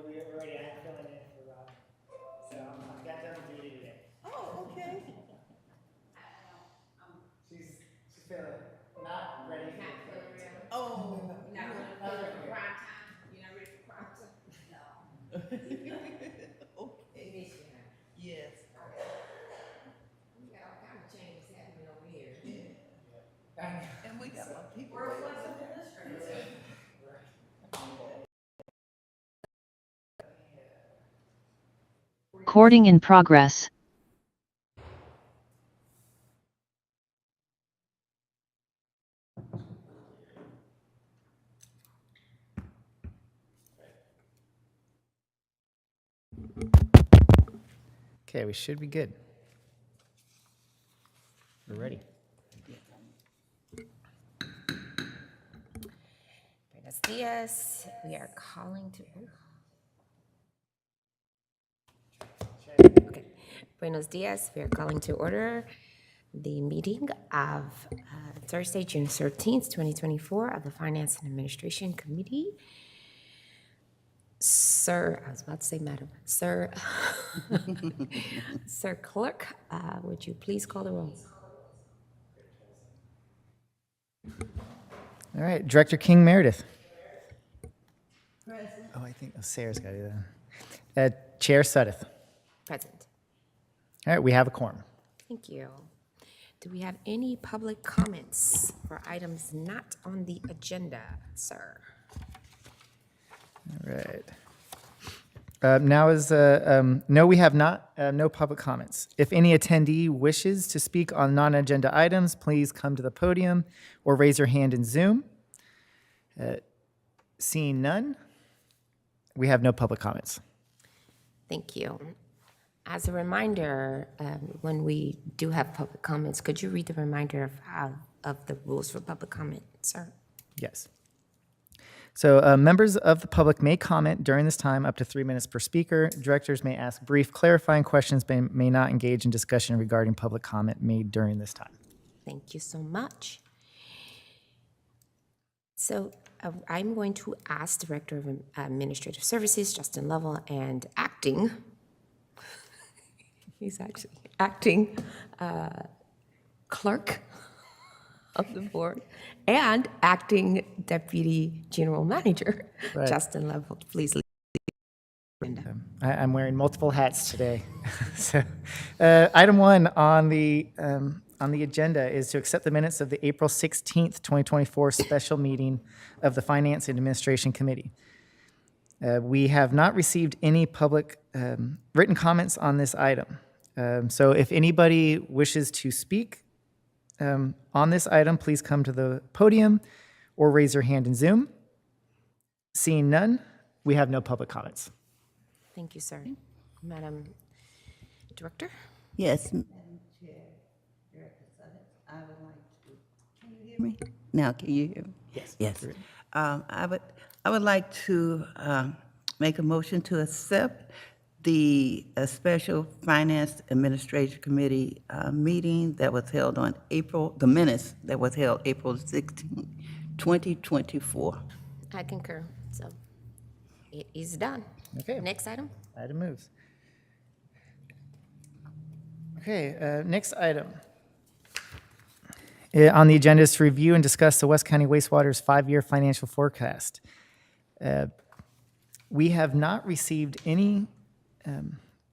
We already had filling in for Rob, so I've got her on duty today. Oh, okay. She's feeling not ready for it. Oh, You're not ready for prime time? You're not ready for prime time? No. okay. Miss you, huh? Yes. We got all kind of changes happening over here. And we got more people. Recording in progress. Okay, we should be good. We're ready. Buenos dias. We are calling to. Okay. Buenos dias. We are calling to order the meeting of Thursday, June 13th, 2024 of the Finance and Administration Committee. Sir, I was about to say madam, sir, Sir Clerk, would you please call the roll? All right, Director King Meredith. Present. Oh, I think Sarah's got to do that. Chair Suddeth. Present. All right, we have a quorum. Thank you. Do we have any public comments for items not on the agenda, sir? All right. Now is, no, we have not, no public comments. If any attendee wishes to speak on non-agenda items, please come to the podium or raise your hand in Zoom. Seeing none, we have no public comments. Thank you. As a reminder, when we do have public comments, could you read the reminder of the rules for public comment, sir? Yes. So members of the public may comment during this time up to 3 minutes per speaker. Directors may ask brief clarifying questions, but may not engage in discussion regarding public comment made during this time. Thank you so much. So I'm going to ask Director of Administrative Services, Justin Lovell, and acting, he's actually acting clerk of the board, and acting Deputy General Manager, Right. Justin Lovell, please lead. I'm wearing multiple hats today. So, item one on the agenda is to accept the minutes of the April 16th, 2024 special meeting of the Finance and Administration Committee. We have not received any public written comments on this item. So if anybody wishes to speak on this item, please come to the podium or raise your hand in Zoom. Seeing none, we have no public comments. Thank you, sir. Madam Director? Yes. Madam Chair, Director Suddeth, I would like to, can you hear me? Now, can you hear me? Yes. Yes. I would like to make a motion to accept the special Finance Administration Committee meeting that was held on the minutes that was held April 16, 2024. I concur. So it is done. Okay. Next item? Item moves. Okay, next item on the agenda is to review and discuss the West County Wastewater's 5-year financial forecast. We have not received any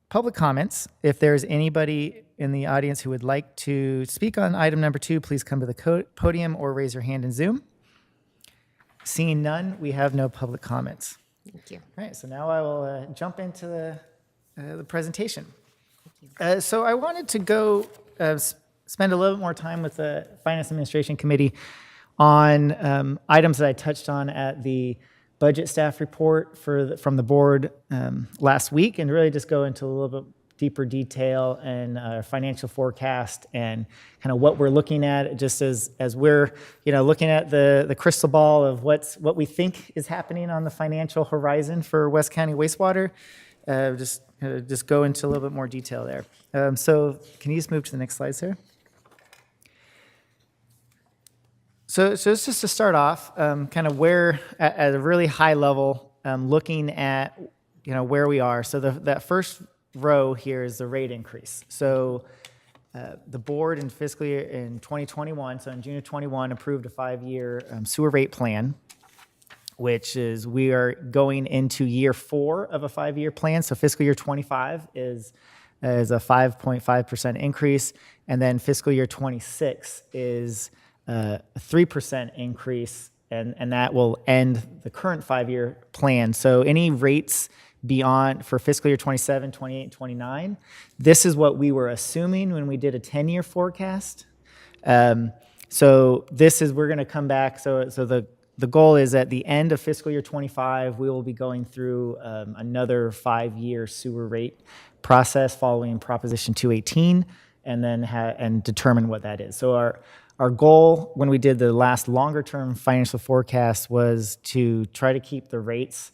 public comments. If there's anybody in the audience who would like to speak on item number 2, please come to the podium or raise your hand in Zoom. Seeing none, we have no public comments. Thank you. All right, so now I will jump into the presentation. So I wanted to go spend a little bit more time with the Finance Administration Committee on items that I touched on at the budget staff report from the board last week, and really just go into a little bit deeper detail and financial forecast and kind of what we're looking at, just as we're looking at the crystal ball of what we think is happening on the financial horizon for West County Wastewater. Just go into a little bit more detail there. So can you just move to the next slide, sir? So just to start off, kind of where at a really high level, looking at where we are. So that first row here is the rate increase. So the board in fiscal year in 2021, so in June of 21, approved a 5-year sewer rate plan, which is we are going into year 4 of a 5-year plan. So fiscal year 25 is a 5.5% increase, and then fiscal year 26 is a 3% increase, and that will end the current 5-year plan. So any rates beyond for fiscal year 27, 28, and 29, this is what we were assuming when we did a 10-year forecast. So this is, we're going to come back. So the goal is at the end of fiscal year 25, we will be going through another 5-year sewer rate process following Proposition 218, and then and determine what that is. So our goal when we did the last longer-term financial forecast was to try to keep the rates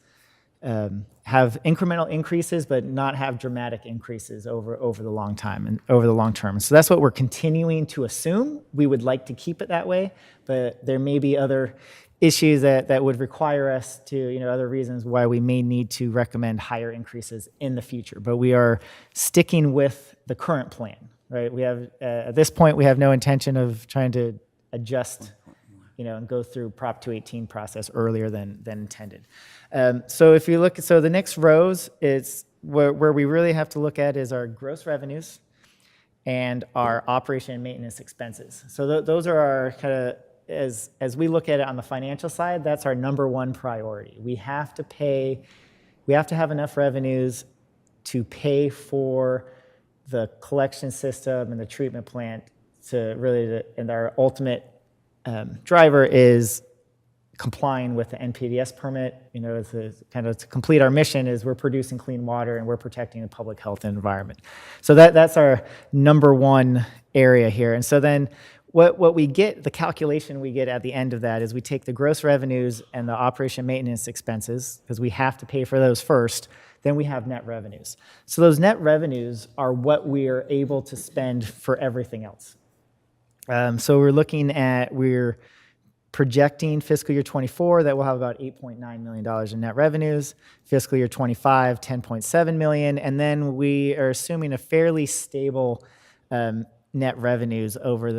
have incremental increases, but not have dramatic increases over the long time and over the long term. So that's what we're continuing to assume. We would like to keep it that way, but there may be other issues that would require us to, other reasons why we may need to recommend higher increases in the future. But we are sticking with the current plan, right? We have, at this point, we have no intention of trying to adjust, and go through Prop 218 process earlier than intended. So if you look, so the next rows is where we really have to look at is our gross revenues and our operation and maintenance expenses. So those are our kind of, as we look at it on the financial side, that's our number one priority. We have to have enough revenues to pay for the collection system and the treatment plant to really, and our ultimate driver is complying with the NPDES permit. To complete our mission is we're producing clean water and we're protecting the public health and environment. So that's our number one area here. And so then what we get, the calculation we get at the end of that is we take the gross revenues and the operation maintenance expenses, because we have to pay for those first, then we have net revenues. So those net revenues are what we are able to spend for everything else. So we're projecting fiscal year 24 that we'll have about $8.9 million in net revenues, fiscal year 25, $10.7 million, and then we are assuming a fairly stable net revenues over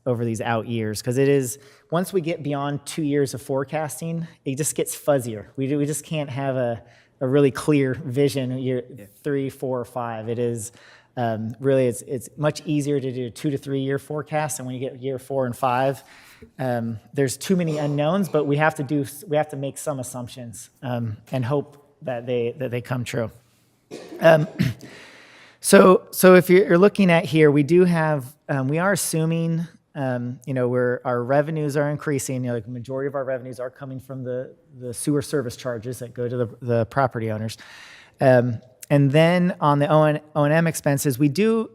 over these out years, because it is, once we get beyond 2 years of forecasting, it just gets fuzzier. We just can't have a really clear vision year 3, 4, or 5. It is really, it's much easier to do 2 to 3 year forecasts, and when you get year 4 and 5, there's too many unknowns, but we have to make some assumptions and hope that they come true. So if you're looking at here, we are assuming, our revenues are increasing. The majority of our revenues are coming from the sewer service charges that go to the property owners. And then on the O&M expenses, we do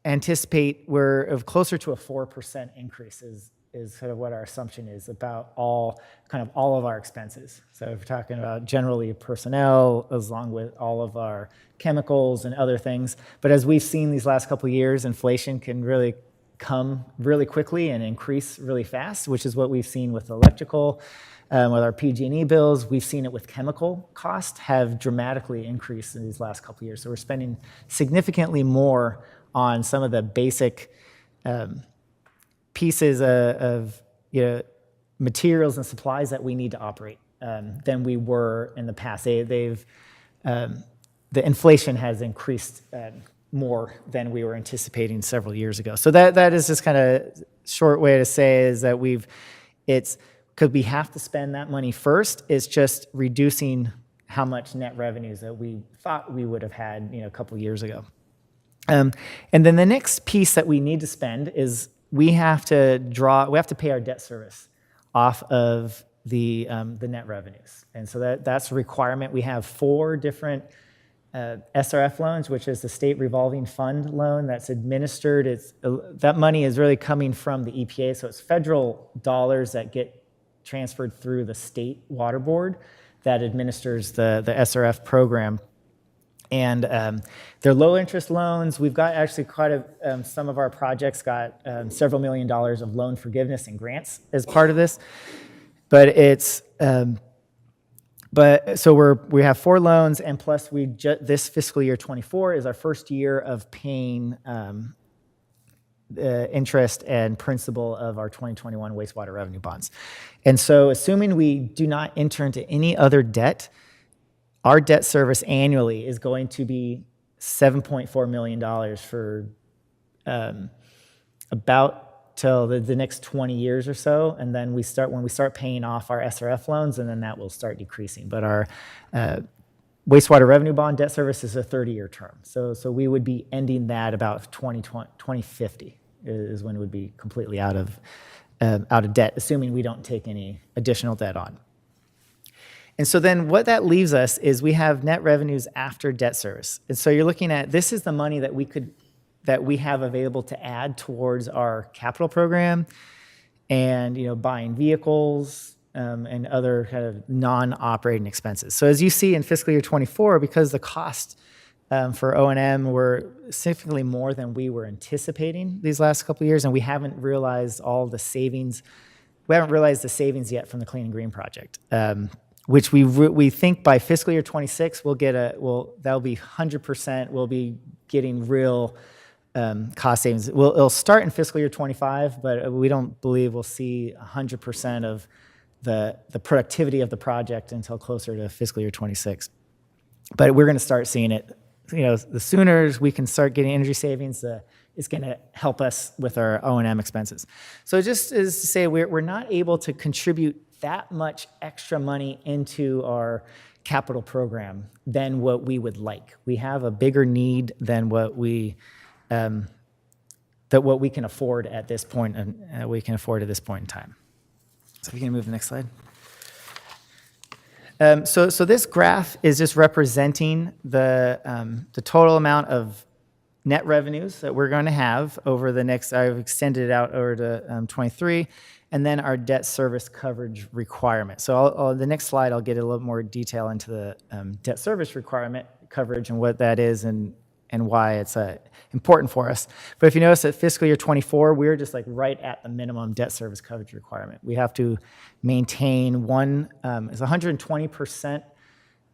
anticipate we're closer to a 4% increase is kind of what our assumption is about all of our expenses. So if we're talking about generally personnel, along with all of our chemicals and other things. But as we've seen these last couple of years, inflation can really come really quickly and increase really fast, which is what we've seen with electrical, with our PG&E bills. We've seen it with chemical costs have dramatically increased in these last couple of years. So we're spending significantly more on some of the basic pieces of materials and supplies that we need to operate than we were in the past. The inflation has increased more than we were anticipating several years ago. So that is just kind of short way to say is that because we have to spend that money first. It's just reducing how much net revenues that we thought we would have had, a couple years ago. And then the next piece that we need to spend is we have to pay our debt service off of the net revenues. And so that's a requirement. We have 4 different SRF loans, which is the state revolving fund loan that's administered. That money is really coming from the EPA, so it's federal dollars that get transferred through the state water board that administers the SRF program. And they're low interest loans. We've got actually some of our projects got several $1 million of loan forgiveness and grants as part of this. But we have 4 loans, and plus this fiscal year 24 is our first year of paying interest and principal of our 2021 wastewater revenue bonds. And so assuming we do not enter into any other debt, our debt service annually is going to be $7.4 million for about till the next 20 years or so. And then when we start paying off our SRF loans, and then that will start decreasing. But our wastewater revenue bond debt service is a 30-year term. So we would be ending that about 2050 is when it would be completely out of debt, assuming we don't take any additional debt on. And so then what that leaves us is we have net revenues after debt service. And so you're looking at, this is the money that we have available to add towards our capital program and, buying vehicles and other kind of non-operating expenses. So as you see in fiscal year 24, because the cost for O&M were significantly more than we were anticipating these last couple of years, and we haven't realized all the savings. We haven't realized the savings yet from the Clean and Green project. Which we think by fiscal year 26 that'll be 100%. We'll be getting real cost savings. It'll start in fiscal year 25, but we don't believe we'll see 100% of the productivity of the project until closer to fiscal year 26. But we're going to start seeing it. The sooner we can start getting energy savings, it's going to help us with our O&M expenses. So just as to say, we're not able to contribute that much extra money into our capital program than what we would like. We have a bigger need than what we can afford at this point, and we can afford at this point in time. So if you can move to the next slide. So this graph is just representing the total amount of net revenues that we're going to have over the next. I've extended it out over to 23. And then our debt service coverage requirement. So the next slide, I'll get a little more detail into the debt service requirement coverage and what that is and why it's important for us. But if you notice at fiscal year 24, we're just like right at the minimum debt service coverage requirement. We have to maintain it's 120%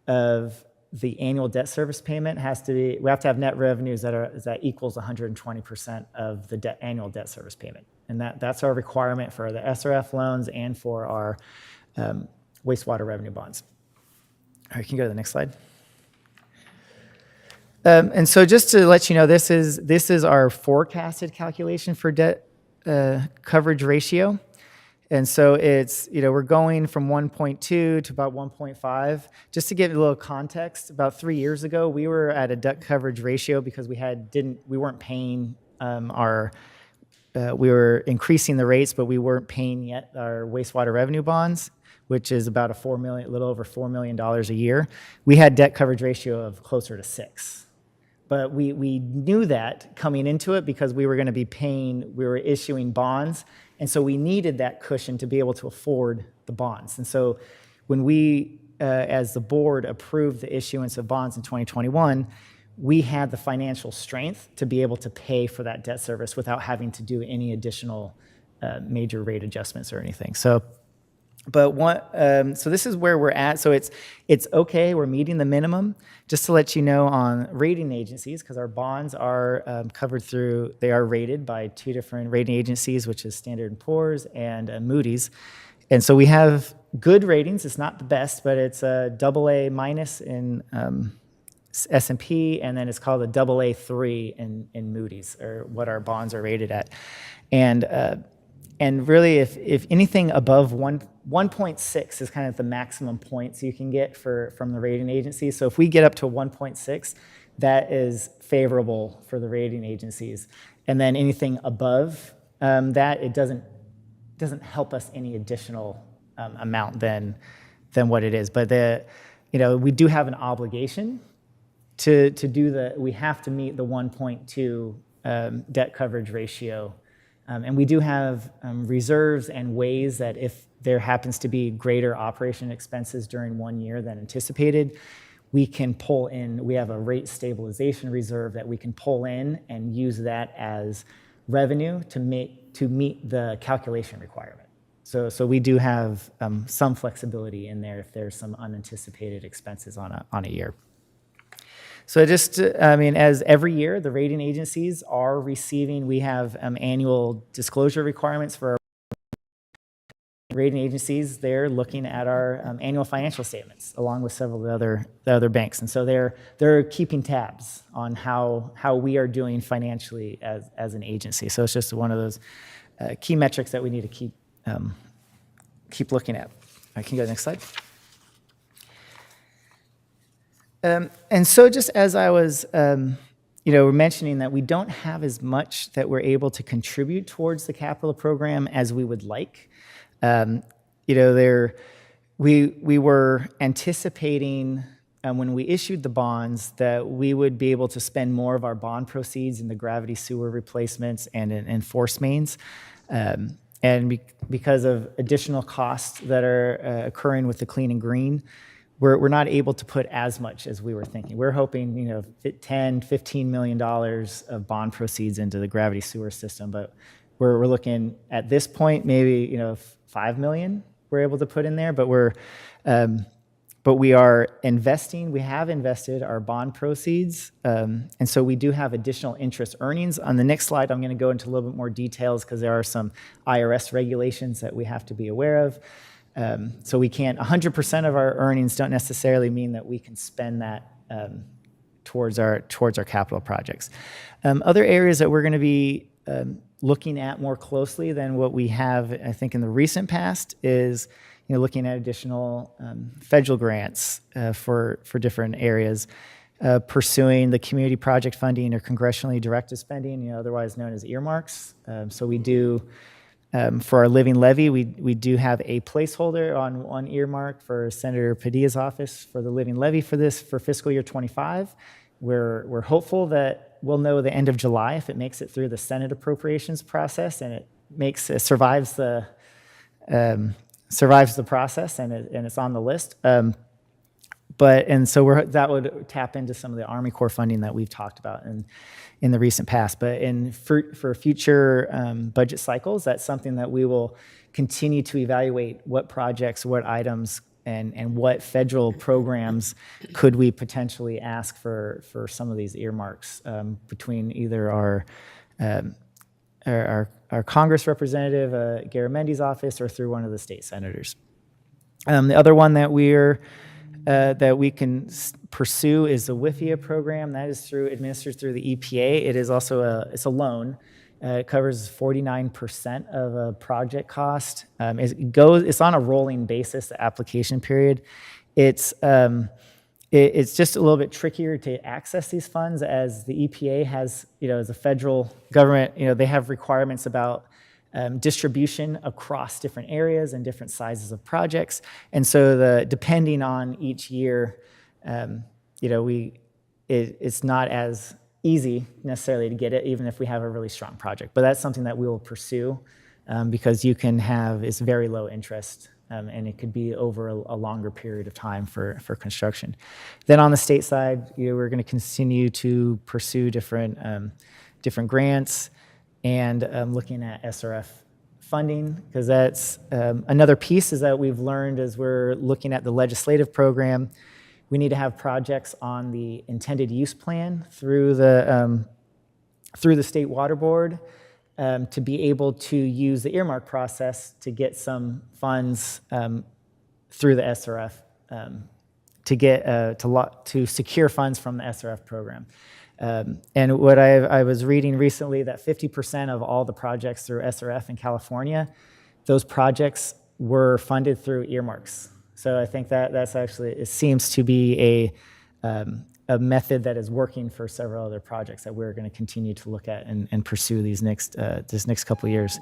of the annual debt service payment we have to have net revenues that equals 120% of the annual debt service payment. And that's our requirement for the SRF loans and for our wastewater revenue bonds. All right, can you go to the next slide? And so just to let you know, this is our forecasted calculation for debt coverage ratio. And so it's, we're going from 1.2 to about 1.5. Just to give a little context, about 3 years ago, we were at a debt coverage ratio because we weren't paying we were increasing the rates, but we weren't paying yet our wastewater revenue bonds, which is about a little over $4 million a year. We had debt coverage ratio of closer to 6. But we knew that coming into it because we were issuing bonds, and so we needed that cushion to be able to afford the bonds. And so when we, as the board, approved the issuance of bonds in 2021, we had the financial strength to be able to pay for that debt service without having to do any additional major rate adjustments or anything. So this is where we're at. So it's okay. We're meeting the minimum. Just to let you know, on rating agencies, because our bonds are they are rated by 2 different rating agencies, which is Standard & Poor's and Moody's. And so we have good ratings. It's not the best, but it's a AA- in S&P, and then it's called a AA3 in Moody's, or what our bonds are rated at. And and really, if anything above 1.6 is kind of the maximum points you can get from the rating agencies. So if we get up to 1.6, that is favorable for the rating agencies. And then anything above that, it doesn't help us any additional amount than what it is. But we do have an obligation to do we have to meet the 1.2 debt coverage ratio. And we do have reserves and ways that if there happens to be greater operation expenses during 1 year than anticipated, we can pull in, we have a rate stabilization reserve that we can pull in and use that as revenue to meet the calculation requirement. So we do have some flexibility in there if there's some unanticipated expenses on a year. So as every year, the rating agencies are receiving, we have annual disclosure requirements for our rating agencies. They're looking at our annual financial statements along with several of the other banks. And so they're keeping tabs on how we are doing financially as an agency. So it's just one of those key metrics that we need to keep looking at. All right, can you go to the next slide? And so just as I was, mentioning that we don't have as much that we're able to contribute towards the capital program as we would like. We were anticipating when we issued the bonds that we would be able to spend more of our bond proceeds in the gravity sewer replacements and in force mains. Because of additional costs that are occurring with the clean and green, we're not able to put as much as we were thinking. We're hoping, $10, $15 million of bond proceeds into the gravity sewer system, but we're looking at this point, maybe, $5 million we're able to put in there, but we are investing. We have invested our bond proceeds, and so we do have additional interest earnings. On the next slide, I'm going to go into a little bit more details because there are some IRS regulations that we have to be aware of. So we can't, 100% of our earnings don't necessarily mean that we can spend that towards our capital projects. Other areas that we're going to be looking at more closely than what we have, I think, in the recent past is looking at additional federal grants for different areas, pursuing the community project funding or congressionally directed spending, otherwise known as earmarks. So we do. For our living levy, we do have a placeholder on one earmark for Senator Padilla's office for the living levy for fiscal year 25. We're hopeful that we'll know the end of July if it makes it through the Senate appropriations process and it survives the process and it's on the list. So that would tap into some of the Army Corps funding that we've talked about in the recent past. But for future budget cycles, that's something that we will continue to evaluate what projects, what items, and what federal programs could we potentially ask for some of these earmarks between either our Congress representative, Garamendi's office, or through one of the state senators. The other one that we can pursue is the WIFIA program. That is administered through the EPA. It is also it's a loan. It covers 49% of a project cost. It's on a rolling basis, the application period. It's just a little bit trickier to access these funds as the EPA has, as a federal government, they have requirements about distribution across different areas and different sizes of projects. And so depending on each year, it's not as easy necessarily to get it, even if we have a really strong project. But that's something that we will pursue because it's very low interest and it could be over a longer period of time for construction. Then on the state side, we're going to continue to pursue different grants and looking at SRF funding, because that's another piece is that we've learned as we're looking at the legislative program, we need to have projects on the intended use plan through the State Water Board to be able to use the earmark process to get some funds through the SRF to secure funds from the SRF program. And what I was reading recently that 50% of all the projects through SRF in California, those projects were funded through earmarks. So I think that's actually, it seems to be a method that is working for several other projects that we're going to continue to look at and pursue this next couple of years.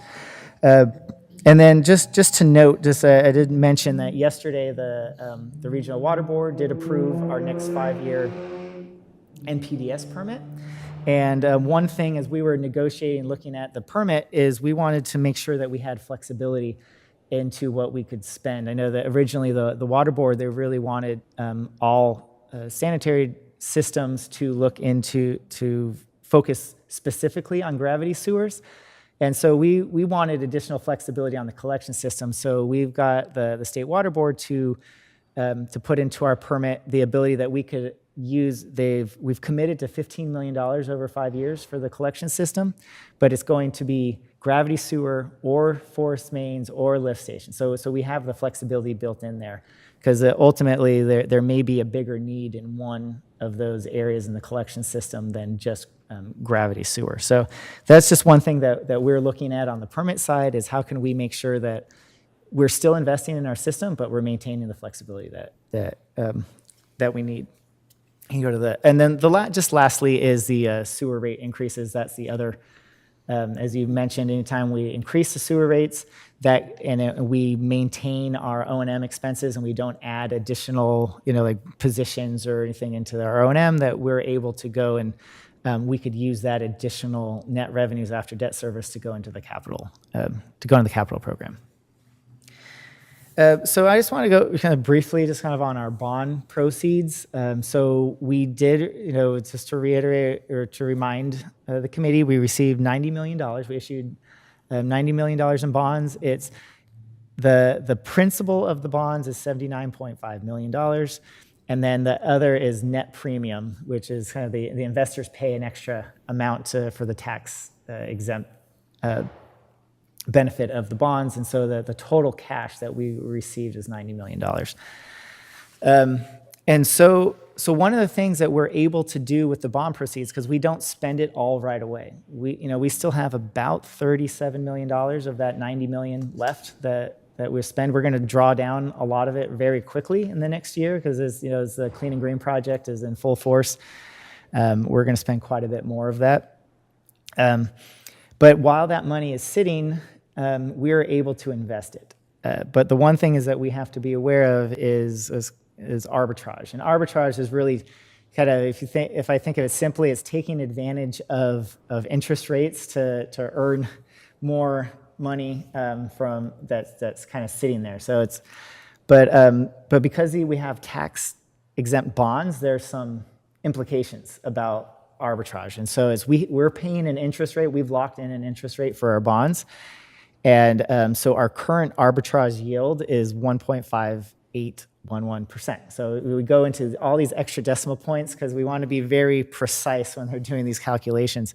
And then just to note, I did mention that yesterday the Regional Water Board did approve our next 5-year NPDES permit. And one thing as we were negotiating, looking at the permit, is we wanted to make sure that we had flexibility into what we could spend. I know that originally the Water Board, they really wanted all sanitary systems to look into, to focus specifically on gravity sewers. And so we wanted additional flexibility on the collection system. So we've got the State Water Board to put into our permit the ability that we could use, we've committed to $15 million over 5 years for the collection system, but it's going to be gravity sewer or forest mains or lift stations. So we have the flexibility built in there, because ultimately there may be a bigger need in one of those areas in the collection system than just gravity sewer. So that's just one thing that we're looking at on the permit side, is how can we make sure that we're still investing in our system, but we're maintaining the flexibility that we need. You can go to the, and then just lastly is the sewer rate increases. That's the other, as you mentioned, anytime we increase the sewer rates, we maintain our O&M expenses and we don't add additional, like positions or anything into our O&M, that we're able to go and we could use that additional net revenues after debt service to go into the capital, program. So I just want to go kind of briefly just kind of on our bond proceeds. So we did, just to reiterate or to remind the committee, we received $90 million. We issued $90 million in bonds. It's the principal of the bonds is $79.5 million. And then the other is net premium, which is kind of the investors pay an extra amount for the tax exempt benefit of the bonds, and so the total cash that we received is $90 million. And so one of the things that we're able to do with the bond proceeds, because we don't spend it all right away, we still have about $37 million of that $90 million left that we spend. We're going to draw down a lot of it very quickly in the next year, because as the Clean and Green project is in full force, we're going to spend quite a bit more of that. But while that money is sitting, we're able to invest it. But the one thing is that we have to be aware of is arbitrage. And arbitrage is really kind of, if I think of it simply, it's taking advantage of interest rates to earn more money from that's kind of sitting there. So it's, but because we have tax exempt bonds, there's some implications about arbitrage. And so as we're paying an interest rate, we've locked in an interest rate for our bonds. And so our current arbitrage yield is 1.5811%. So we go into all these extra decimal points because we want to be very precise when we're doing these calculations,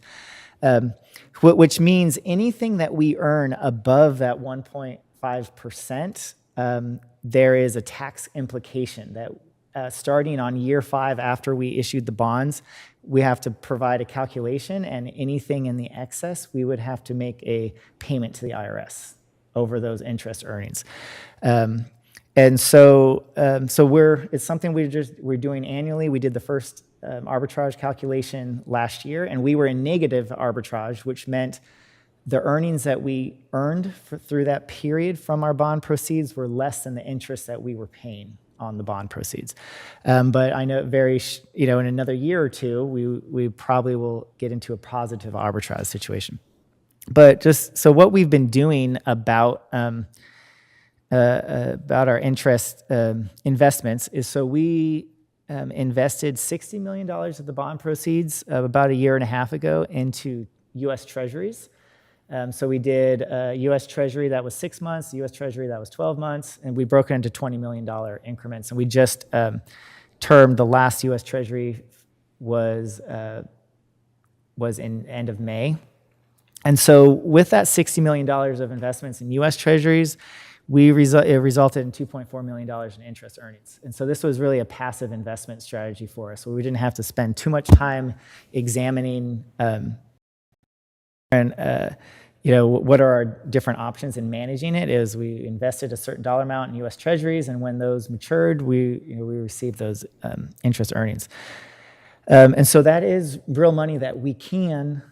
which means anything that we earn above that 1.5%, there is a tax implication that starting on year 5 after we issued the bonds, we have to provide a calculation, and anything in the excess, we would have to make a payment to the IRS over those interest earnings. And so it's something we're doing annually. We did the first arbitrage calculation last year, and we were in negative arbitrage, which meant the earnings that we earned through that period from our bond proceeds were less than the interest that we were paying on the bond proceeds. But I know in another year or two, we probably will get into a positive arbitrage situation. But just so what we've been doing about our interest investments is, so we invested $60 million of the bond proceeds about a year and a half ago into U.S. Treasuries. So we did U.S. Treasury that was 6 months, U.S. Treasury that was 12 months, and we broke it into $20 million increments. And we just termed the last U.S. Treasury was in end of May. And so with that $60 million of investments in U.S. Treasuries, it resulted in $2.4 million in interest earnings. And so this was really a passive investment strategy for us. So we didn't have to spend too much time examining what are our different options in managing it. Is we invested a certain dollar amount in U.S. Treasuries, and when those matured, we received those interest earnings. And so that is real money that we can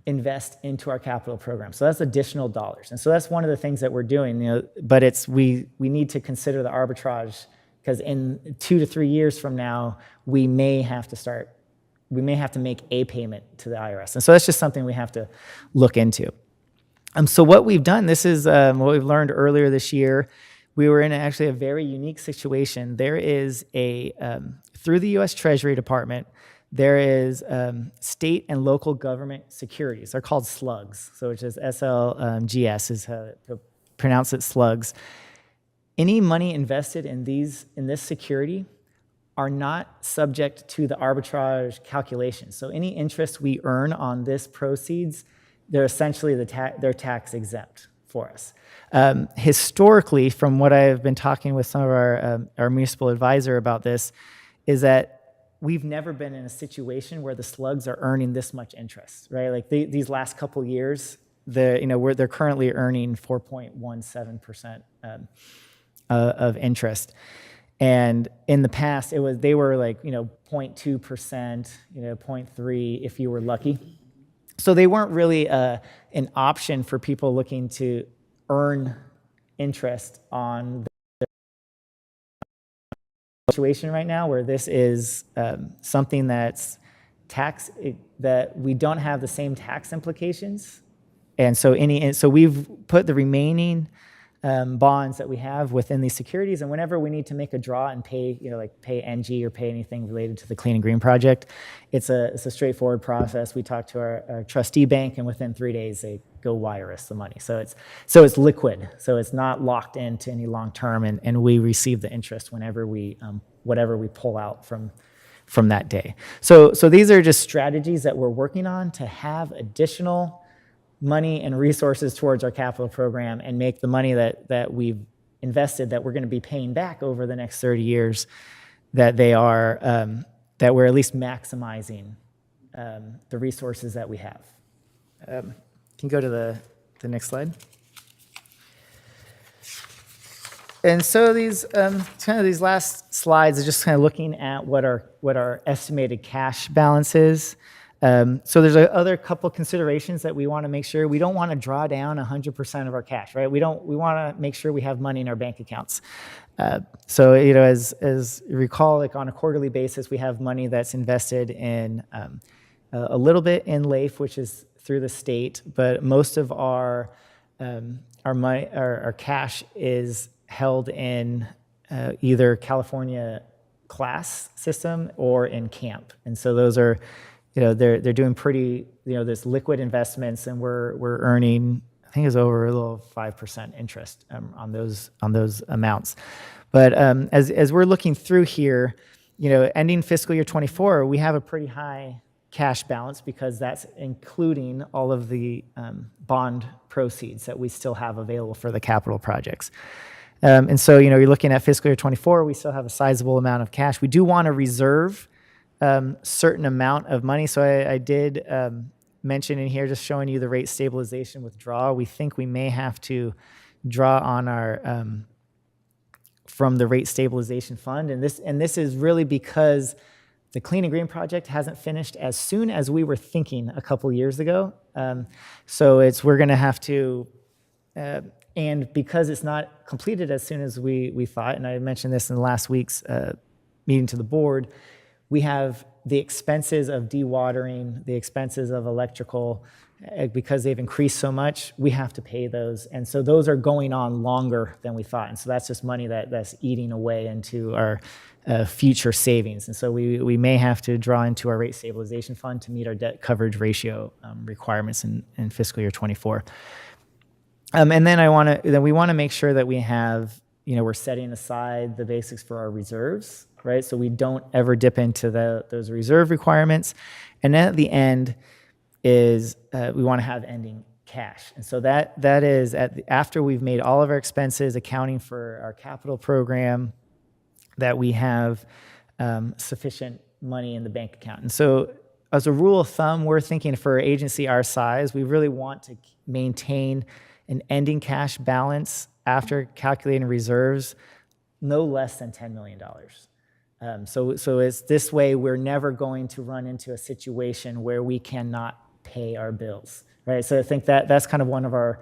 invest into our capital program. So that's additional dollars. And so that's one of the things that we're doing, but we need to consider the arbitrage, because in 2 to 3 years from now, we may have to make a payment to the IRS. And so that's just something we have to look into. So what we've done, this is what we've learned earlier this year. We were in actually a very unique situation. There is through the U.S. Treasury Department, there is state and local government securities. They're called slugs, so which is SLGS is how to pronounce it, slugs. Any money invested in this security are not subject to the arbitrage calculation. So any interest we earn on this proceeds, they're essentially they're tax exempt for us. Historically, from what I've been talking with some of our municipal advisor about this, is that we've never been in a situation where the slugs are earning this much interest, right? Like these last couple years, they're currently earning 4.17% of interest. And in the past, they were like 0.2%, 0.3% if you were lucky. So they weren't really an option for people looking to earn interest on the situation right now, where this is something that's that we don't have the same tax implications. And so we've put the remaining bonds that we have within these securities, and whenever we need to make a draw and pay, pay NG or pay anything related to the Clean and Green project, it's a straightforward process. We talk to our trustee bank, and within 3 days they go wire us the money. So it's liquid. So it's not locked into any long term, and we receive the interest whenever whatever we pull out from that day. So these are just strategies that we're working on to have additional money and resources towards our capital program, and make the money that we've invested, that we're going to be paying back over the next 30 years, that we're at least maximizing the resources that we have. Can you go to the next slide? And so these these last slides are just kind of looking at what our estimated cash balance is. So there's other couple considerations that we want to make sure. We don't want to draw down 100% of our cash, right? We want to make sure we have money in our bank accounts. So as you recall, like on a quarterly basis, we have money that's invested in a little bit in LAIF, which is through the state, but most of our money, our cash is held in either California class system or in CAMP, and so those are. They're doing pretty, there's liquid investments, and we're earning, I think it's over a little 5% interest on those amounts. But as we're looking through here, ending fiscal year 24, we have a pretty high cash balance, because that's including all of the bond proceeds that we still have available for the capital projects. And so, you're looking at fiscal year 24, we still have a sizable amount of cash. We do want to reserve certain amount of money. So I did mention in here, just showing you the rate stabilization withdrawal. We think we may have to draw on our from the rate stabilization fund, and this is really because the Clean and Green project hasn't finished as soon as we were thinking a couple years ago. So we're going to have to, and because it's not completed as soon as we thought, and I mentioned this in last week's meeting to the board. We have the expenses of dewatering, the expenses of electrical, because they've increased so much, we have to pay those. And so those are going on longer than we thought. And so that's just money that's eating away into our future savings. And so we may have to draw into our rate stabilization fund to meet our debt coverage ratio requirements in fiscal year 24. And then we want to make sure that we have, we're setting aside the basics for our reserves, right? So we don't ever dip into those reserve requirements. And then at the end is we want to have ending cash. And so that is after we've made all of our expenses, accounting for our capital program, that we have sufficient money in the bank account. And so as a rule of thumb, we're thinking for an agency our size, we really want to maintain an ending cash balance after calculating reserves no less than $10 million. So it's this way, we're never going to run into a situation where we cannot pay our bills, right? So I think that's kind of one of our,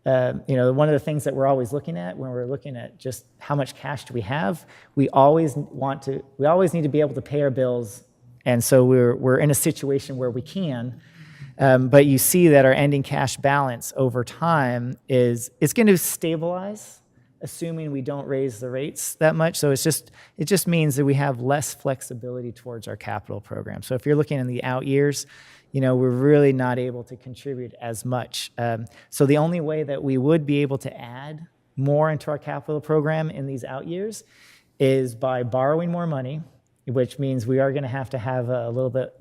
one of the things that we're always looking at when we're looking at just how much cash do we have. We always need to be able to pay our bills, and so we're in a situation where we can. But you see that our ending cash balance over time it's going to stabilize, assuming we don't raise the rates that much. So it just means that we have less flexibility towards our capital program. So if you're looking in the out years, we're really not able to contribute as much. So the only way that we would be able to add more into our capital program in these out years is by borrowing more money, which means we are going to have a little bit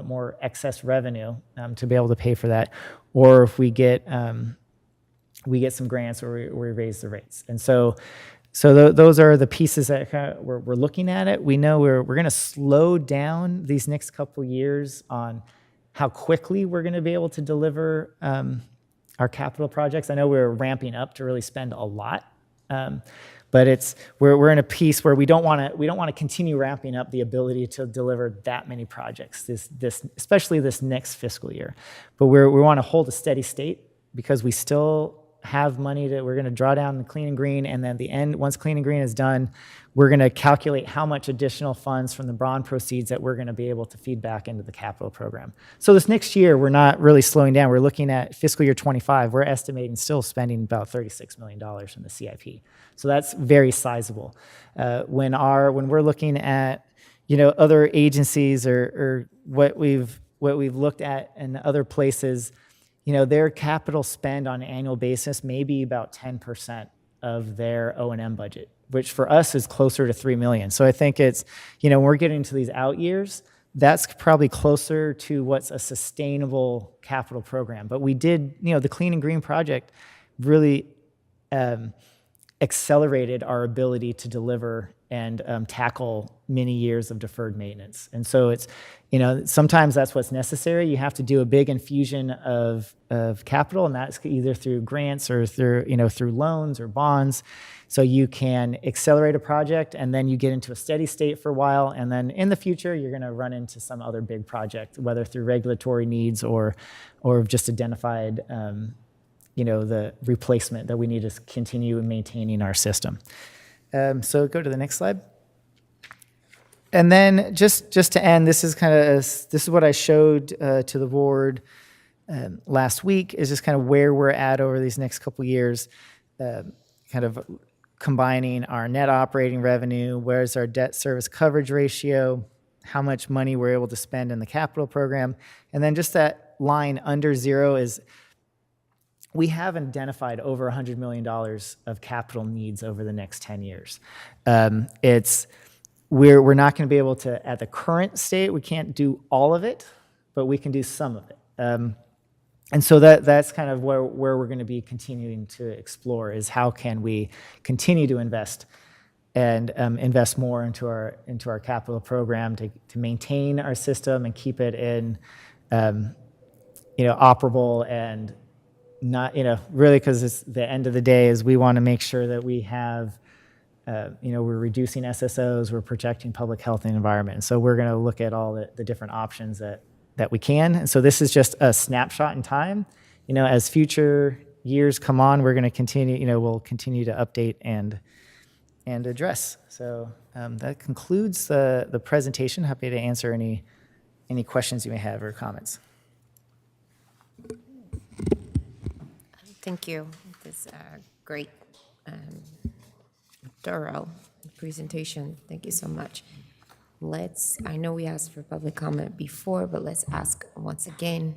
more excess revenue to be able to pay for that, or if we get some grants or we raise the rates. And so those are the pieces that we're looking at it. We know we're going to slow down these next couple years on how quickly we're going to be able to deliver our capital projects. I know we're ramping up to really spend a lot, but we're in a piece where we don't want to continue ramping up the ability to deliver that many projects especially this next fiscal year. But we want to hold a steady state because we still have money that we're going to draw down in Clean and Green, and then at the end, once Clean and Green is done, we're going to calculate how much additional funds from the bond proceeds that we're going to be able to feed back into the capital program. So this next year, we're not really slowing down. We're looking at fiscal year 25. We're estimating still spending about $36 million in the CIP. So that's very sizable. When we're looking at other agencies or what we've looked at in other places, their capital spend on an annual basis may be about 10% of their O&M budget, which for us is closer to $3 million. So I think it's, when we're getting to these out years, that's probably closer to what's a sustainable capital program. But we did, the Clean and Green project really accelerated our ability to deliver and tackle many years of deferred maintenance. And so it's, sometimes that's what's necessary. You have to do a big infusion of capital, and that's either through grants or through loans or bonds. So you can accelerate a project, and then you get into a steady state for a while, and then in the future, you're going to run into some other big project, whether through regulatory needs or just identified the replacement that we need to continue maintaining our system. So go to the next slide. And then just to end, this is what I showed to the board last week, is just kind of where we're at over these next couple years, kind of combining our net operating revenue, where's our debt service coverage ratio, how much money we're able to spend in the capital program, and then just that line under zero is we have identified over $100 million of capital needs over the next 10 years. We're not going to be able to, at the current state, we can't do all of it, but we can do some of it. And so that's kind of where we're going to be continuing to explore, is how can we continue to invest and invest more into our capital program to maintain our system and keep it in operable and not, really, because it's the end of the day is we want to make sure that we have, we're reducing SSOs, we're protecting public health and environment. And so we're going to look at all the different options that we can. And so this is just a snapshot in time. As future years come on, we're going to continue, we'll continue to update and address. So that concludes the presentation. Happy to answer any questions you may have or comments. Thank you. This great, thorough presentation. Thank you so much. I know we asked for public comment before, but let's ask once again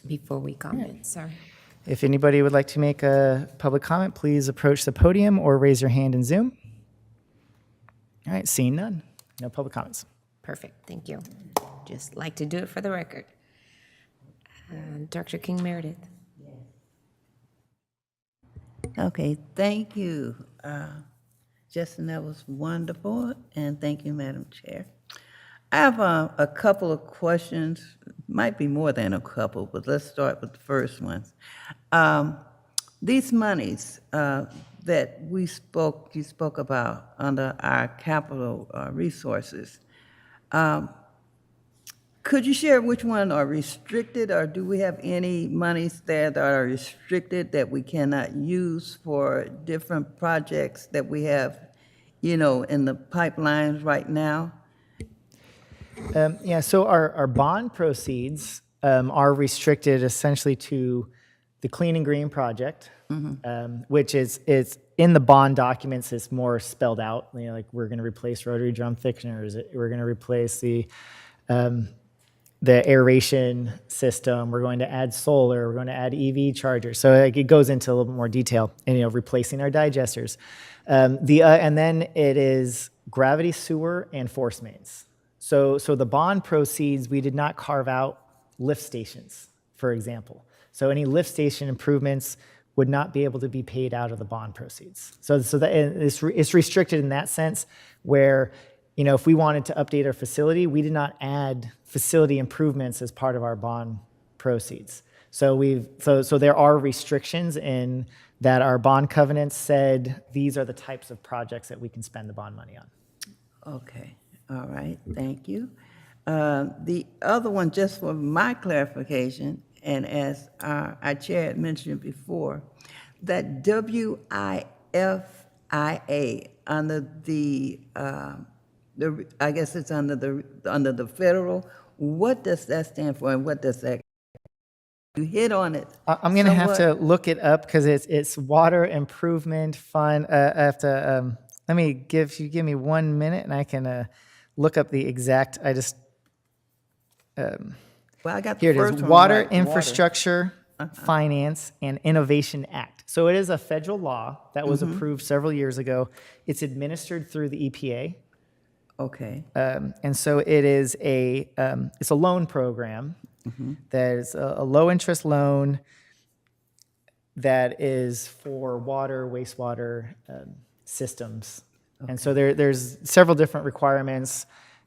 before we comment. Sorry. If anybody would like to make a public comment, please approach the podium or raise your hand in Zoom. All right, seeing none. No public comments. Perfect. Thank you. Just like to do it for the record. Dr. King Meredith. Okay, thank you, Justin, that was wonderful, and thank you, Madam Chair. I have a couple of questions, might be more than a couple, but let's start with the first ones. These monies that you spoke about under our capital resources, could you share which one are restricted, or do we have any monies there that are restricted that we cannot use for different projects that we have, in the pipelines right now? Yeah, so our bond proceeds are restricted essentially to the Clean and Green project, which is in the bond documents. It's more spelled out. Like we're going to replace rotary drum thickeners. We're going to replace the aeration system. We're going to add solar. We're going to add EV chargers. So it goes into a little bit more detail. And replacing our digesters. And then it is gravity sewer and force mains. So the bond proceeds, we did not carve out lift stations, for example. So any lift station improvements would not be able to be paid out of the bond proceeds. So that it's restricted in that sense, where if we wanted to update our facility, we did not add facility improvements as part of our bond proceeds. So there are restrictions in that our bond covenants said these are the types of projects that we can spend the bond money on. Okay, all right, thank you. The other one, just for my clarification, and as our chair had mentioned before, that WIFIA under I guess it's under the federal. What does that stand for, and what does that? You hit on it. I'm going to have to look it up because it's Water Improvement Fund. I have to give me 1 minute, and I can look up the exact. Well, I got the Here it first is: one Water right, Infrastructure Finance and Innovation Act. So it is a federal law that was approved several years ago. It's administered through the EPA. Okay. And so it is it's a loan program. There's a low interest loan that is for water, wastewater systems. And so there's several different requirements.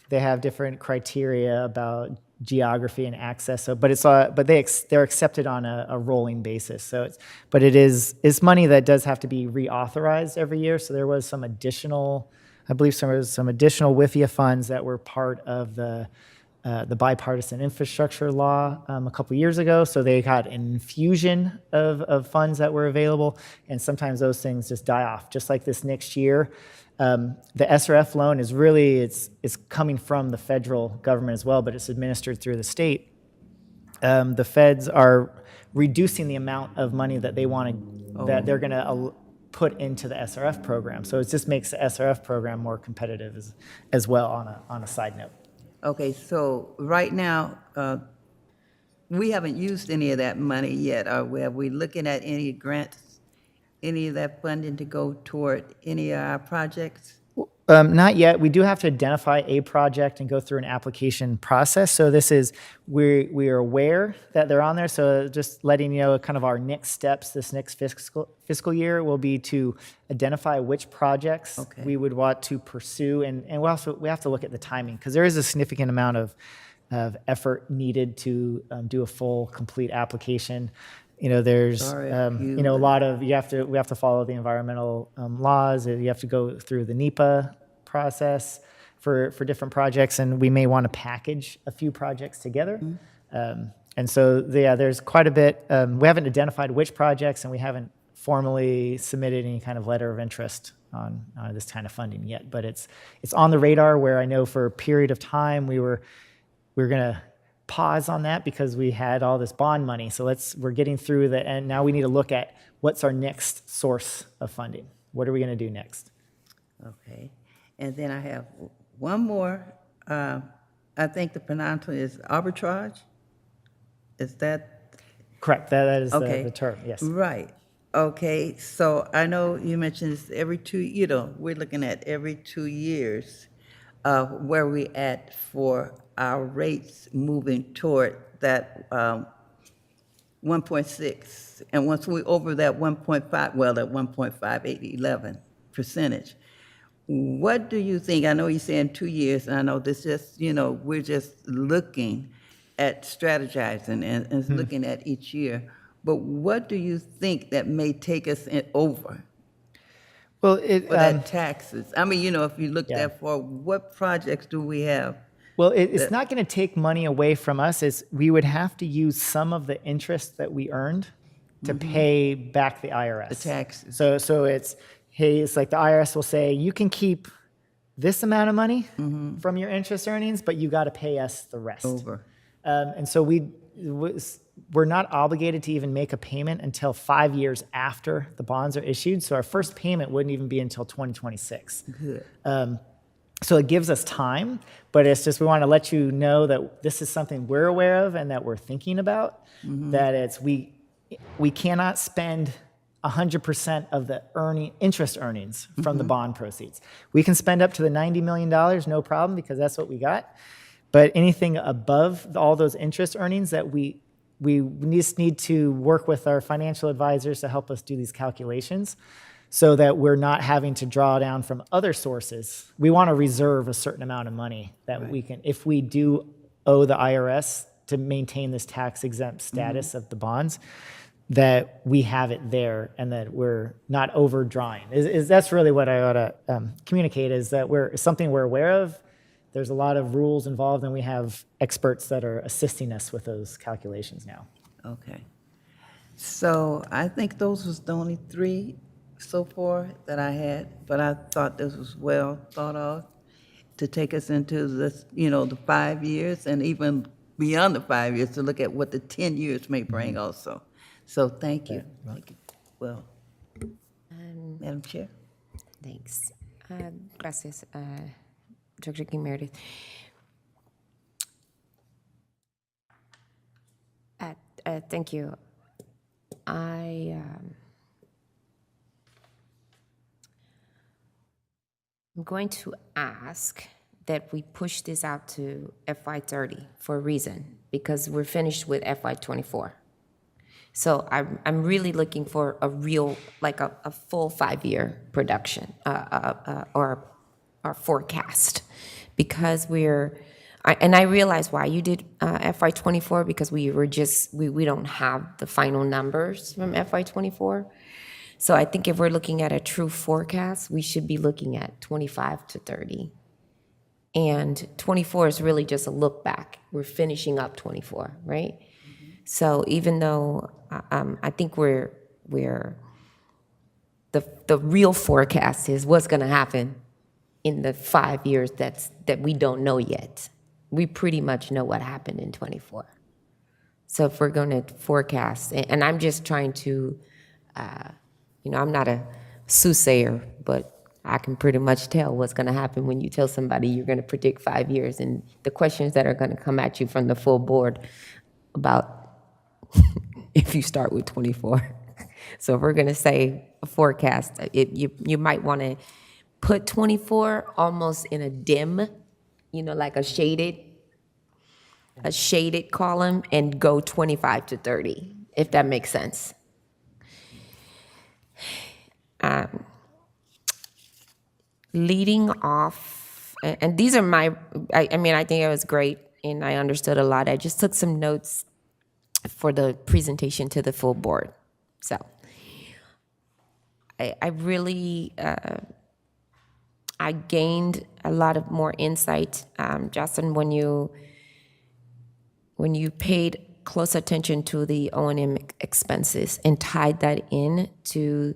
They have different criteria about geography and access. So, but they're accepted on a rolling basis. So it's money that does have to be reauthorized every year. So there was some additional, I believe there was some additional WIFIA funds that were part of the bipartisan infrastructure law a couple years ago. So they got an infusion of funds that were available, and sometimes those things just die off. Just like this next year, the SRF loan is really it's coming from the federal government as well, but it's administered through the state. The feds are reducing the amount of money that they want to that they're going to put into the SRF program. So it just makes the SRF program more competitive as well on a side note. Okay, so right now, we haven't used any of that money yet. Are we looking at any grants, any of that funding to go toward any of our projects? Not yet. We do have to identify a project and go through an application process. So we are aware that they're on there. So just letting you know kind of our next steps this next fiscal year will be to identify which projects we would want to pursue. And we have to look at the timing, because there is a significant amount of effort needed to do a full, complete application. There's a lot of we have to follow the environmental laws. You have to go through the NEPA process for different projects, and we may want to package a few projects together. And so there's quite a bit. We haven't identified which projects, and we haven't formally submitted any kind of letter of interest on this kind of funding yet. But it's on the radar, where I know for a period of time we were going to pause on that because we had all this bond money. So we're getting through that, and now we need to look at what's our next source of funding. What are we going to do next? Okay, and then I have one more. I think the pronunciation is arbitrage. Is that correct? That is the term. Yes. Right. Okay. So I know you mentioned this every we're looking at every 2 years where we at for our rates moving toward that 1.6. And once we over that 1.5, well, that 1.5811 percentage, what do you think? I know you're saying 2 years, and I know this just, we're just looking at strategizing and looking at each year. But what do you think that may take us over Well, for that taxes? I mean, if you look Yeah. that far, what projects do we have? it's not going to take money away from us. We would have to use some of the interest that we earned to pay back the IRS. The taxes. So it's like the IRS will say, you can keep this amount of money from your interest earnings, but you got to pay us the rest. Over. And so we're not obligated to even make a payment until 5 years after the bonds are issued. So our first payment wouldn't even be until 2026. Good. So it gives us time, but it's just we want to let you know that this is something we're aware of and that we're thinking about, that we cannot spend 100% of the interest earnings from the bond proceeds. We can spend up to the $90 million, no problem, because that's what we got. But anything above all those interest earnings that we just need to work with our financial advisors to help us do these calculations so that we're not having to draw down from other sources. We want to reserve a certain amount of money that we can, if we do owe the IRS to maintain this tax exempt status of the bonds, that we have it there and that we're not overdrawing. That's really what I ought to communicate, is that something we're aware of. There's a lot of rules involved, and we have experts that are assisting us with those calculations now. Okay. So I think those was the only 3 so far that I had, but I thought this was well thought of to take us into this, the 5 years and even beyond the 5 years to look at what the 10 years may bring also. So thank you. Thank you. Well, Madam Chair. Thanks. Gracias, Dr. King Meredith. Thank you. I'm going to ask that we push this out to FY30 for a reason, because we're finished with FY24. So I'm really looking for a real, like a full 5-year production or forecast, because I realize why you did FY24, because we don't have the final numbers from FY24. So I think if we're looking at a true forecast, we should be looking at 25 to 30. And 24 is really just a look back. We're finishing up 24, right? So even though I think the real forecast is what's going to happen in the 5 years that we don't know yet. We pretty much know what happened in 24. So if we're going to forecast, and I'm just trying to, I'm not a soothsayer, but I can pretty much tell what's going to happen when you tell somebody you're going to predict 5 years, and the questions that are going to come at you from the full board about if you start with 24. So if we're going to say a forecast, you might want to put 24 almost in a dim, like a shaded column, and go 25 to 30, if that makes sense. Leading off, and these are I think it was great, and I understood a lot. I just took some notes for the presentation to the full board. So I really, I gained a lot of more insight, Justin, when you paid close attention to the O&M expenses and tied that in to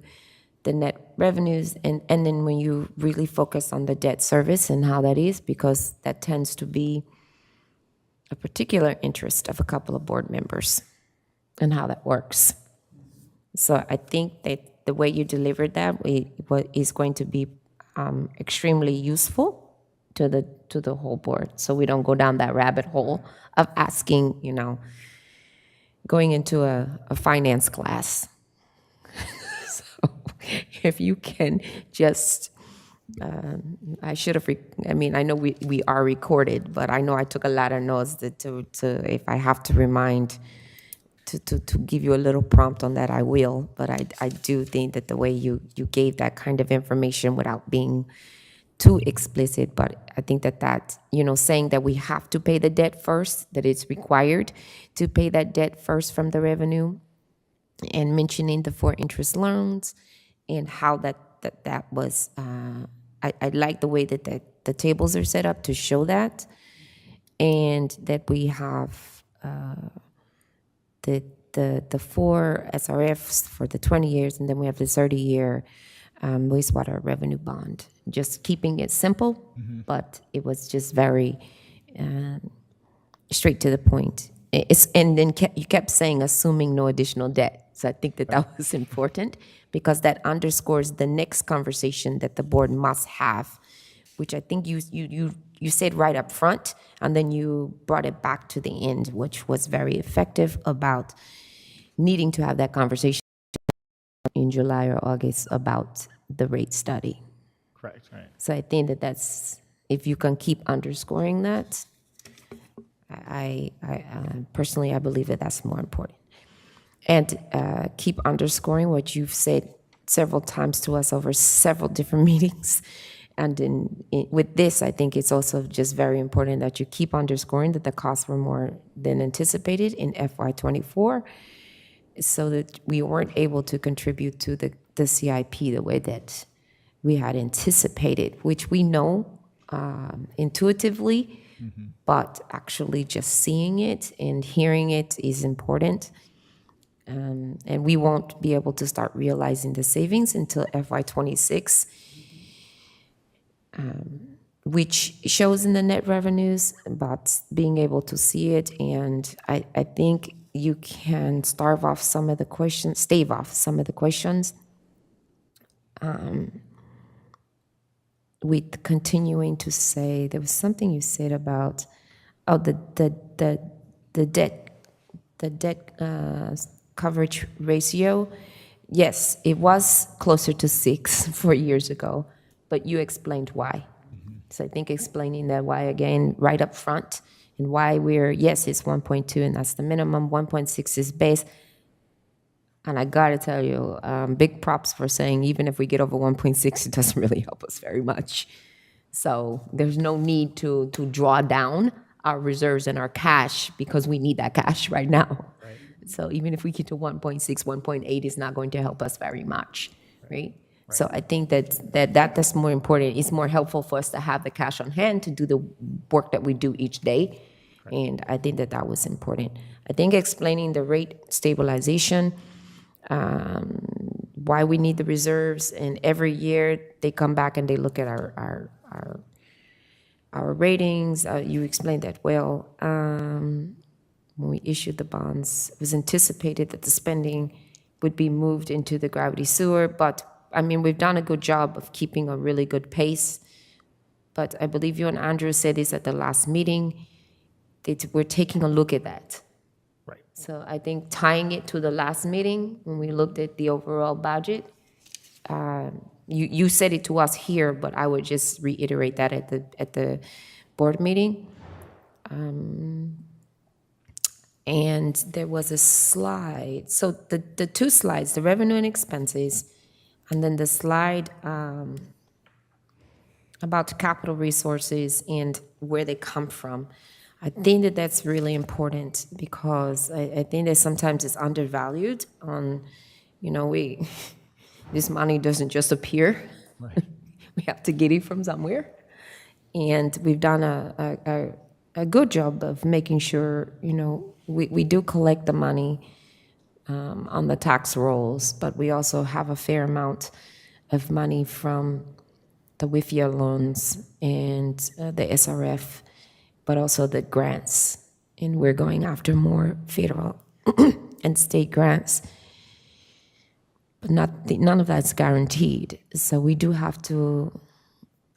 the net revenues, and then when you really focus on the debt service and how that is, because that tends to be a particular interest of a couple of board members and how that works. So I think that the way you delivered that is going to be extremely useful to the whole board, so we don't go down that rabbit hole of asking, going into a finance class. So if you can just, I should have, I know we are recorded, but I know I took a lot of notes to if I have to remind to give you a little prompt on that, I will. But I do think that the way you gave that kind of information without being too explicit, but I think that saying that we have to pay the debt first, that it's required to pay that debt first from the revenue, and mentioning the 4 interest loans and how that was, I like the way that the tables are set up to show that, and that we have the 4 SRFs for the 20 years, and then we have the 30-year wastewater revenue bond. Just keeping it simple, but it was just very straight to the point. And then you kept saying assuming no additional debt. So I think that was important, because that underscores the next conversation that the board must have, which I think you said right up front, and then you brought it back to the end, which was very effective, about needing to have that conversation in July or August about the rate study. Correct, right. So I think that's, if you can keep underscoring that, I personally, I believe that that's more important. And keep underscoring what you've said several times to us over several different meetings. And with this, I think it's also just very important that you keep underscoring that the costs were more than anticipated in FY24, so that we weren't able to contribute to the CIP the way that we had anticipated, which we know intuitively, but actually just seeing it and hearing it is important. And we won't be able to start realizing the savings until FY26, which shows in the net revenues, but being able to see it. And I think you can stave off some of the questions with continuing to say, there was something you said about, the debt coverage ratio. Yes, it was closer to 6 4 years ago, but you explained why. So I think explaining that why again right up front, and why yes, it's 1.2 and that's the minimum, 1.6 is base. And I gotta tell you, big props for saying even if we get over 1.6, it doesn't really help us very much. So there's no need to draw down our reserves and our cash, because we need that cash right now. Right. So even if we get to 1.6, 1.8 is not going to help us very much, right? So I think that's more important. It's more helpful for us to have the cash on hand to do the work that we do each day. Right. And I think that was important. I think explaining the rate stabilization, why we need the reserves, and every year they come back and they look at our ratings. You explained that well. When we issued the bonds, it was anticipated that the spending would be moved into the gravity sewer, but I mean, we've done a good job of keeping a really good pace. But I believe you and Andrew said this at the last meeting, that we're taking a look at that. Right. So I think tying it to the last meeting, when we looked at the overall budget, you said it to us here, but I would just reiterate that at the board meeting. And there was a slide. So the 2 slides, the revenue and expenses, and then the slide about capital resources and where they come from. I think that's really important, because I think that sometimes it's undervalued on, this money doesn't just appear. Right. We have to get it from somewhere. And we've done a good job of making sure, we do collect the money on the tax rolls, but we also have a fair amount of money from the WIFIA loans and the SRF, but also the grants. And we're going after more federal and state grants. But none of that's guaranteed. So we do have to,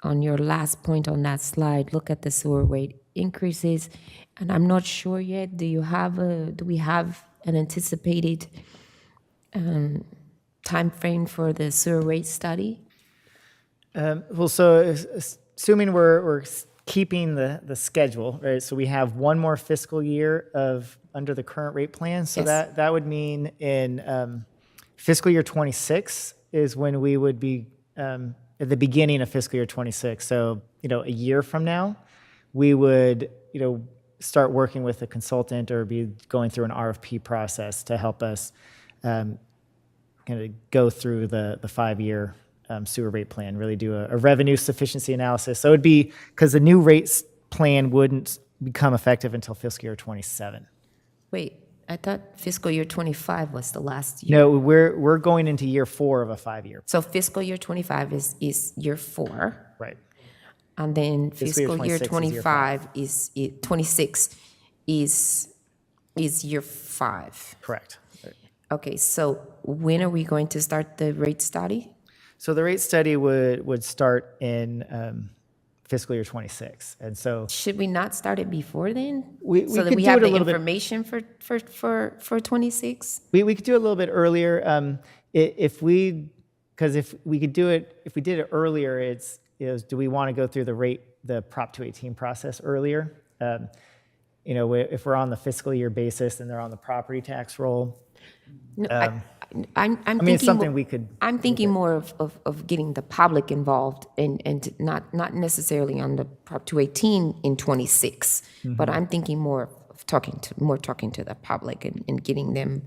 on your last point on that slide, look at the sewer rate increases. And I'm not sure yet, do we have an anticipated time frame for the sewer rate study? Well, so assuming we're keeping the schedule, right? So we have one more fiscal year of under the current rate plan. So Yes. that would mean in fiscal year 26 is when we would be at the beginning of fiscal year 26. So, a year from now, we would, start working with a consultant or be going through an RFP process to help us kind of go through the 5-year sewer rate plan, really do a revenue sufficiency analysis. So it would be, because the new rates plan wouldn't become effective until fiscal year 27. Wait, I thought fiscal year 25 was the last year. No, we're going into year 4 of a 5-year. So fiscal year 25 is year 4. Right. And then Fiscal fiscal year year 26 is 26 is year 5. Correct. Right. Okay, so when are we going to start the rate study? So the rate study would start in fiscal year 26. And so Should we not start it before then? We so that could we do have it a the little bit- information for 26? we could do it a little bit earlier. If we did it earlier, do we want to go through the Prop 218 process earlier? If we're on the fiscal year basis and they're on the property tax roll. No, I'm I mean, thinking it's something more, we could. I'm thinking more of getting the public involved and not necessarily on the Prop 218 in 26, but I'm thinking more of talking to the public and getting them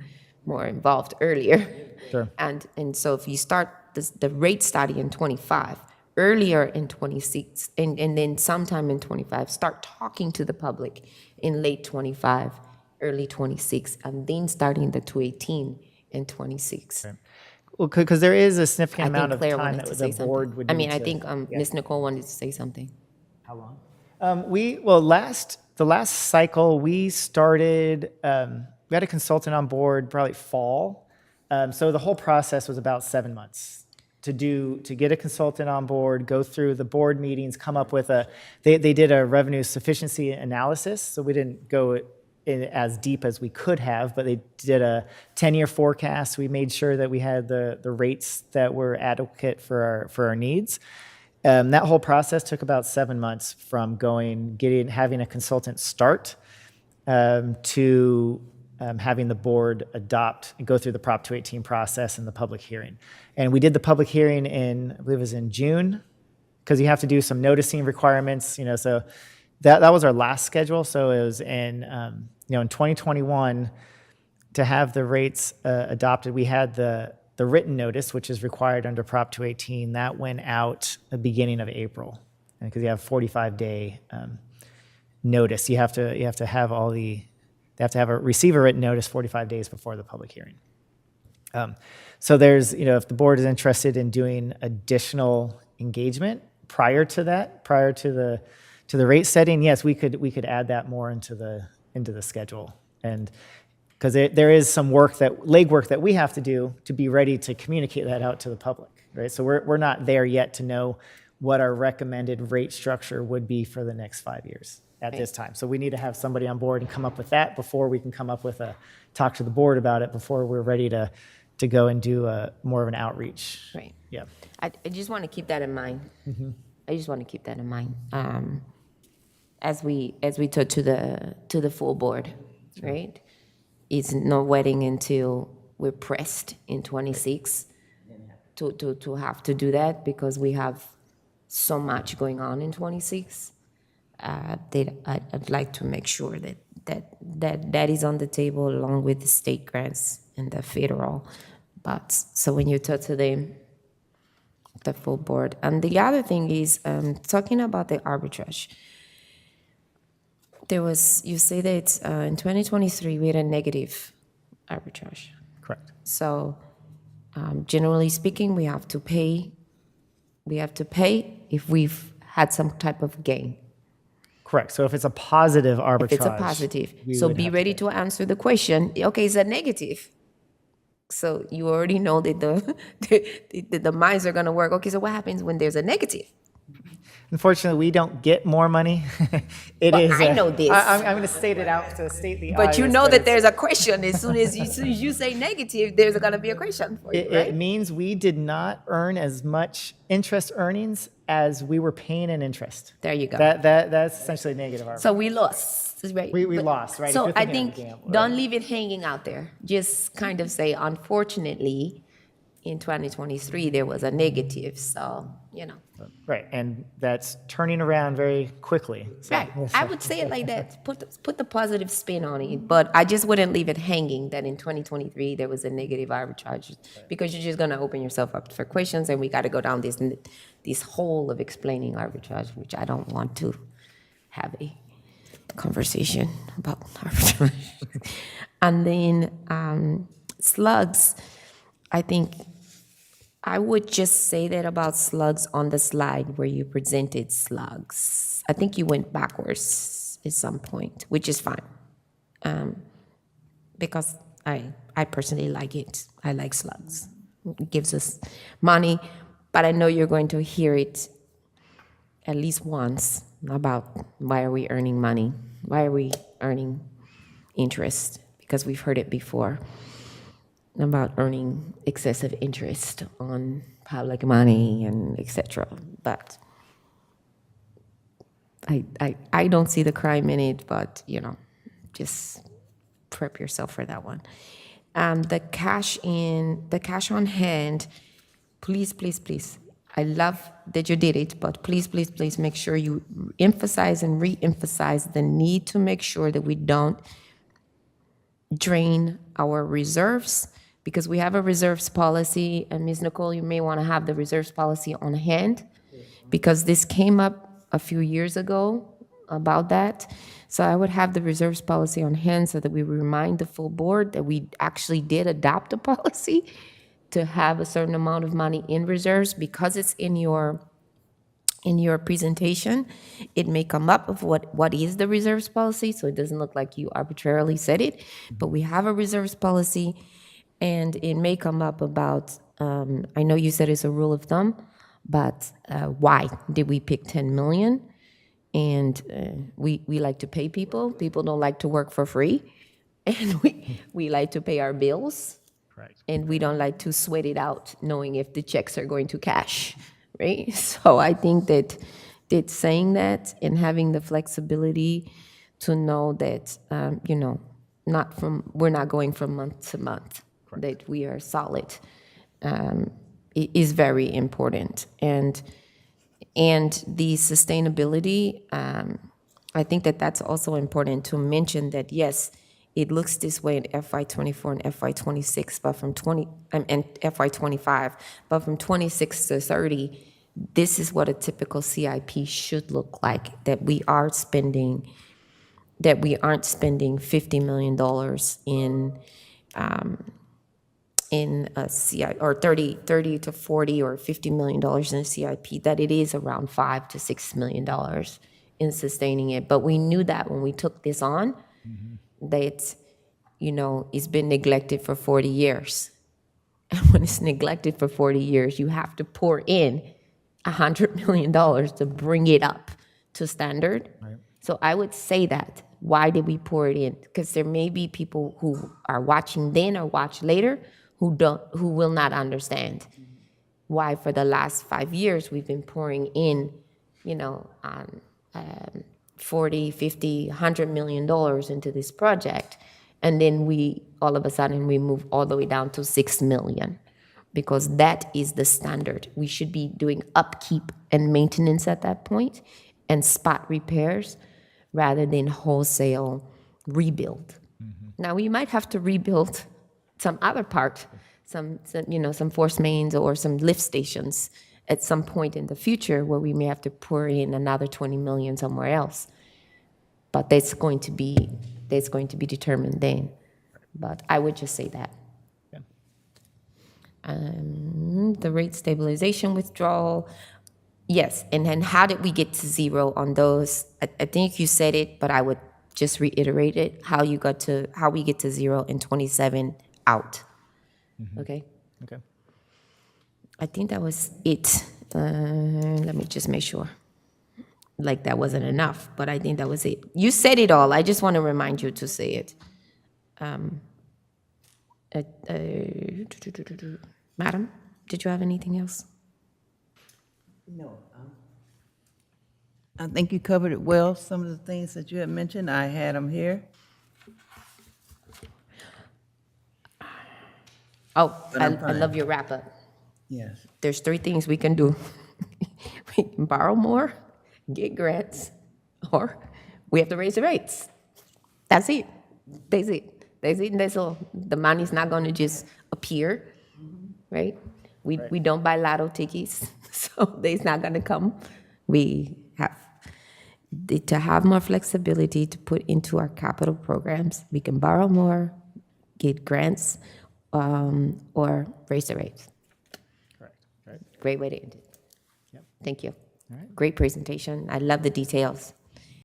more involved earlier. Sure. And so if you start the rate study in 25, earlier in 26, and then sometime in 25, start talking to the public in late 25, early 26, and then starting the 218 in 26. Right. Well, because there is a significant I amount think of Claire time wanted that to the say something. board would I mean, need I to- think Ms. Nicole wanted to say something. How long? The last cycle we started. We had a consultant on board probably fall. So the whole process was about 7 months to get a consultant on board, go through the board meetings, come up with they did a revenue sufficiency analysis. So we didn't go in as deep as we could have, but they did a 10-year forecast. We made sure that we had the rates that were adequate for our needs. That whole process took about 7 months from having a consultant start to having the board adopt and go through the Prop 218 process and the public hearing. And we did the public hearing I believe it was in June, because you have to do some noticing requirements, so that was our last schedule. So it was in 2021 to have the rates adopted. We had the written notice, which is required under Prop 218, that went out the beginning of April, because you have 45-day notice. You have to have receive a written notice 45 days before the public hearing. So there's, if the board is interested in doing additional engagement prior to the rate setting, yes, we could add that more into the schedule. And because there is some legwork that we have to do to be ready to communicate that out to the public, right? So we're not there yet to know what our recommended rate structure would be for the next 5 years at this time. So we need to have somebody on board and come up with that before we can come up with talk to the board about it, before we're ready to go and do more of an outreach. Right. Yeah. I just want to keep that in mind. I just want to keep that in mind as we talk to the full board, right? It's no wedding until we're pressed in 26 to have to do that, because we have so much going on in 26. I'd like to make sure that is on the table, along with the state grants and the federal. But so when you talk to the full board, and the other thing is talking about the arbitrage. You say that in 2023 we had a negative arbitrage. Correct. So generally speaking, we have to pay if we've had some type of gain. Correct. So if it's a positive arbitrage. If it's a positive. we So would be have ready to answer the question, okay, is that negative? So you already know that the mines are going to work. Okay, so what happens when there's a negative? Unfortunately, we don't get more money. I know this. I'm going to state it out to state the But you obvious, know that it's- there's a question. As soon as you say negative, there's going to be a question for you, right? It means we did not earn as much interest earnings as we were paying an interest. There you go. That's essentially a negative arbitrage. So we lost, right? We But- lost, right? If So you're I thinking of think, a gamble, don't right? leave it hanging out there. Just kind of say, unfortunately, in 2023, there was a negative, so, you know. Right, and that's turning around very quickly. So- Right, I would say it like that, put the positive spin on it, but I just wouldn't leave it hanging that in 2023, there was a negative arbitrage, because you're just gonna open yourself up for questions, and we gotta go down this hole of explaining arbitrage, which I don't want to have a conversation about arbitrage. And then slugs, I think I would just say that about slugs on the slide where you presented slugs. I think you went backwards at some point, which is fine. Because I personally like it. I like slugs. It gives us money, but I know you're going to hear it at least once about why are we earning money? Why are we earning interest? Because we've heard it before about earning excessive interest on public money and etc. But I don't see the crime in it, but you know, just prep yourself for that one. The cash on hand, please. I love that you did it, but please make sure you emphasize and re-emphasize the need to make sure that we don't drain our reserves, because we have a reserves policy, and Ms. Nicole, you may want to have the reserves policy on hand, because this came up a few years ago about that. So I would have the reserves policy on hand so that we remind the full board that we actually did adopt a policy to have a certain amount of money in reserves. Because it's in your presentation, it may come up of what is the reserves policy, so it doesn't look like you arbitrarily said it, but we have a reserves policy, and it may come up about, I know you said it's a rule of thumb, but why did we pick 10 million? And we like to pay people. People don't like to work for free, and we like to pay our bills. Correct. And we don't like to sweat it out knowing if the checks are going to cash, right? So I think that saying that and having the flexibility to know that, you know, we're not going from month to month, that we are solid, is very important. And the sustainability, I think that's also important to mention, that yes, it looks this way in FY24 and FY26, but from and FY25, but from 26 to 30, this is what a typical CIP should look like, that we aren't spending $50 million in a CIP, or 30 to 40 or $50 million in a CIP, that it is around $5 to $6 million in sustaining it. But we knew that when we took this on, that, you know, it's been neglected for 40 years. And when it's neglected for 40 years, you have to pour in $100 million to bring it up to standard. Right. So I would say that. Why did we pour it in? Because there may be people who are watching then or watch later who will not understand why for the last 5 years we've been pouring in, you know, 40, 50, $100 million into this project. And then all of a sudden we move all the way down to 6 million, because that is the standard. We should be doing upkeep and maintenance at that point and spot repairs rather than wholesale rebuild. Mm-hmm. Now we might have to rebuild some other part, some force mains or some lift stations at some point in the future, where we may have to pour in another 20 million somewhere else. But that's going to be determined then. But I would just say that. Yeah. The rate stabilization withdrawal, yes. And then how did we get to zero on those? I think you said it, but I would just reiterate it. How we get to zero in 27 out. Mm-hmm. Okay. I think that was it. Let me just make sure. Like that wasn't enough, but I think that was it. You said it all. I just want to remind you to say it. Madam, did you have anything else? No. I think you covered it well. Some of the things that you had mentioned, I had them here. Oh, But I I'm fine. love your wrap up. Yes. There's 3 things we can do. We can borrow more, get grants, or we have to raise the rates. That's it. That's it. That's it and that's all. The money's not gonna just appear, right? We don't buy lotto tickets, so it's not gonna come. We have to have more flexibility to put into our capital programs. We can borrow more, get grants, or raise the rates. Correct. Right. Great way to end it. Yep. Thank you. All right. Great presentation. I love the details.